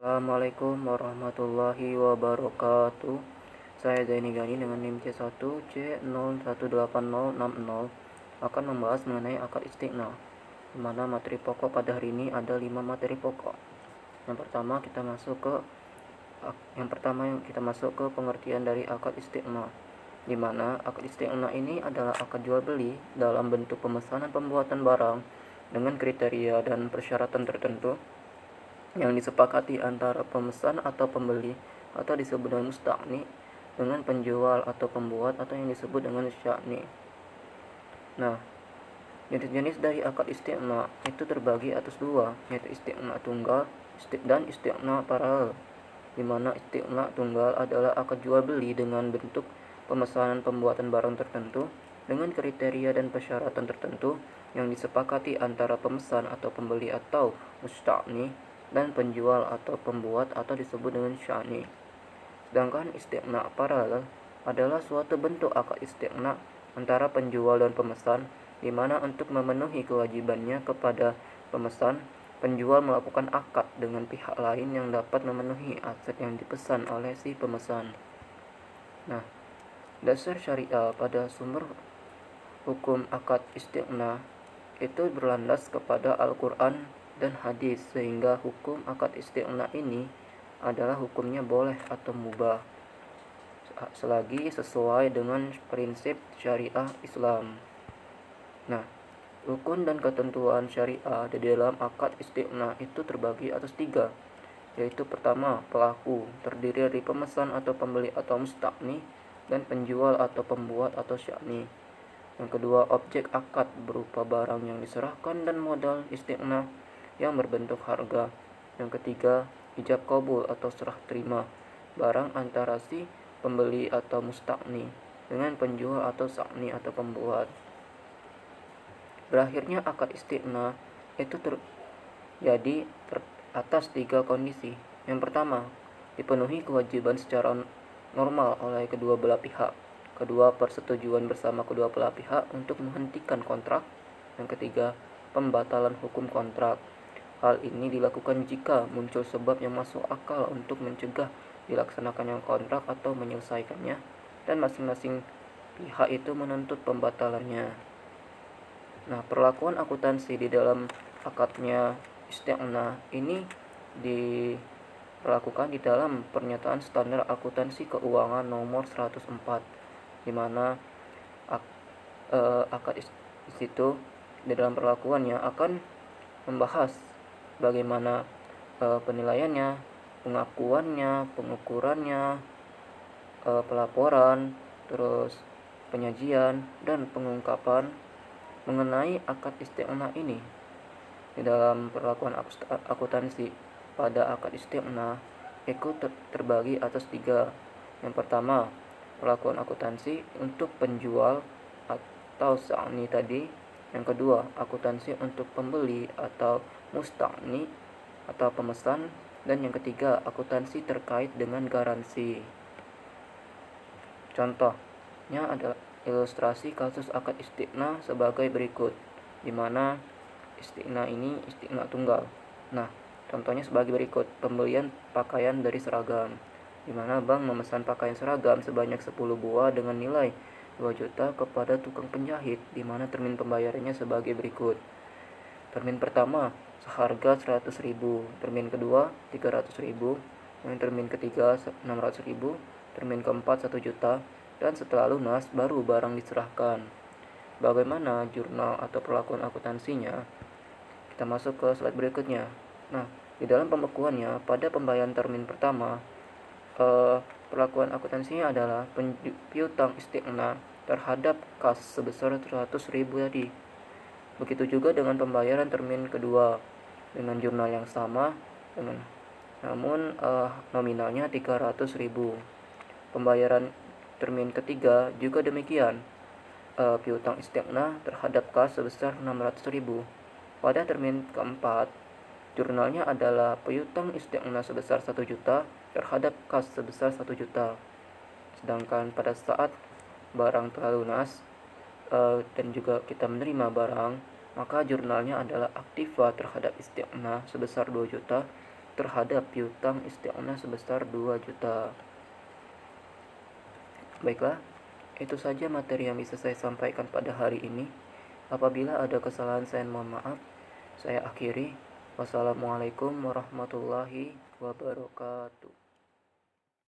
Assalamualaikum warahmatullahi wabarakatuh. Saya Zaini Gani dengan NIM C1C018060 akan membahas mengenai akad istighna, di mana materi pokok pada hari ini ada 5 materi pokok. Yang pertama kita masuk ke pengertian dari akad istighna, di mana akad istighna ini adalah akad jual beli dalam bentuk pemesanan pembuatan barang dengan kriteria dan persyaratan tertentu yang disepakati antara pemesan atau pembeli, atau disebut dengan musta'ni, dengan penjual atau pembuat, atau yang disebut dengan sya'ni. Nah, jenis-jenis dari akad istighna itu terbagi atas dua, yaitu istighna tunggal dan istighna paralel, di mana istighna tunggal adalah akad jual beli dengan bentuk pemesanan pembuatan barang tertentu dengan kriteria dan persyaratan tertentu yang disepakati antara pemesan atau pembeli atau musta'ni dan penjual atau pembuat, atau disebut dengan sya'ni. Sedangkan istighna paralel adalah suatu bentuk akad istighna antara penjual dan pemesan, di mana untuk memenuhi kewajibannya kepada pemesan, penjual melakukan akad dengan pihak lain yang dapat memenuhi aset yang dipesan oleh si pemesan. Nah, dasar syariah pada sumber hukum akad istighna itu berlandas kepada Al-Quran dan hadis, sehingga hukum akad istighna ini adalah hukumnya boleh atau mubah selagi sesuai dengan prinsip syariah Islam. Nah, rukun dan ketentuan syariah di dalam akad istighna itu terbagi atas 3, yaitu pertama, pelaku terdiri dari pemesan atau pembeli atau musta'ni, dan penjual atau pembuat atau sya'ni. Yang kedua, objek akad berupa barang yang diserahkan dan modal istighna yang berbentuk harga. Yang ketiga, ijab qabul atau serah terima barang antara si pembeli atau musta'ni dengan penjual atau sya'ni atau pembuat. Berakhirnya akad istighna itu terjadi atas 3 kondisi. Yang pertama, dipenuhi kewajiban secara normal oleh kedua belah pihak. Kedua, persetujuan bersama kedua belah pihak untuk menghentikan kontrak. Yang ketiga, pembatalan hukum kontrak. Hal ini dilakukan jika muncul sebab yang masuk akal untuk mencegah dilaksanakannya kontrak atau menyelesaikannya, dan masing-masing pihak itu menuntut pembatalannya. Nah, perlakuan akuntansi di dalam akadnya istighna ini diperlakukan di dalam pernyataan standar akuntansi keuangan nomor 104, di mana akad di situ di dalam perlakuannya akan membahas bagaimana penilaiannya, pengakuannya, pengukurannya, pelaporan, terus penyajian dan pengungkapan mengenai akad istighna ini. Di dalam perlakuan akuntansi pada akad istighna itu terbagi atas 3. Yang pertama, perlakuan akuntansi untuk penjual atau sya'ni tadi. Yang kedua, akuntansi untuk pembeli atau musta'ni atau pemesan. Dan yang ketiga, akuntansi terkait dengan garansi. Contohnya adalah ilustrasi kasus akad istighna sebagai berikut, di mana istighna ini istighna tunggal. Nah, contohnya sebagai berikut: pembelian pakaian dari seragam, di mana bank memesan pakaian seragam sebanyak 10 buah dengan nilai 2 juta kepada tukang penjahit, di mana termin pembayarannya sebagai berikut. Termin pertama seharga 100.000, termin kedua 300.000, yang termin ketiga 600.000, termin keempat 1 juta, dan setelah lunas baru barang diserahkan. Bagaimana jurnal atau perlakuan akuntansinya? Kita masuk ke slide berikutnya. Nah, di dalam pembekuannya pada pembayaran termin pertama, perlakuan akuntansinya adalah piutang istighna terhadap kas sebesar 100.000 tadi. Begitu juga dengan pembayaran termin kedua dengan jurnal yang sama, namun nominalnya 300.000. Pembayaran termin ketiga juga demikian, piutang istighna terhadap kas sebesar 600.000. Pada termin keempat, jurnalnya adalah piutang istighna sebesar 1 juta terhadap kas sebesar 1 juta. Sedangkan pada saat barang telah lunas dan juga kita menerima barang, maka jurnalnya adalah aktiva terhadap istighna sebesar 2 juta terhadap piutang istiqomah sebesar 2 juta. Baiklah, itu saja materi yang bisa saya sampaikan pada hari ini. Apabila ada kesalahan, saya mohon maaf. Saya akhiri. Wassalamualaikum warahmatullahi wabarakatuh.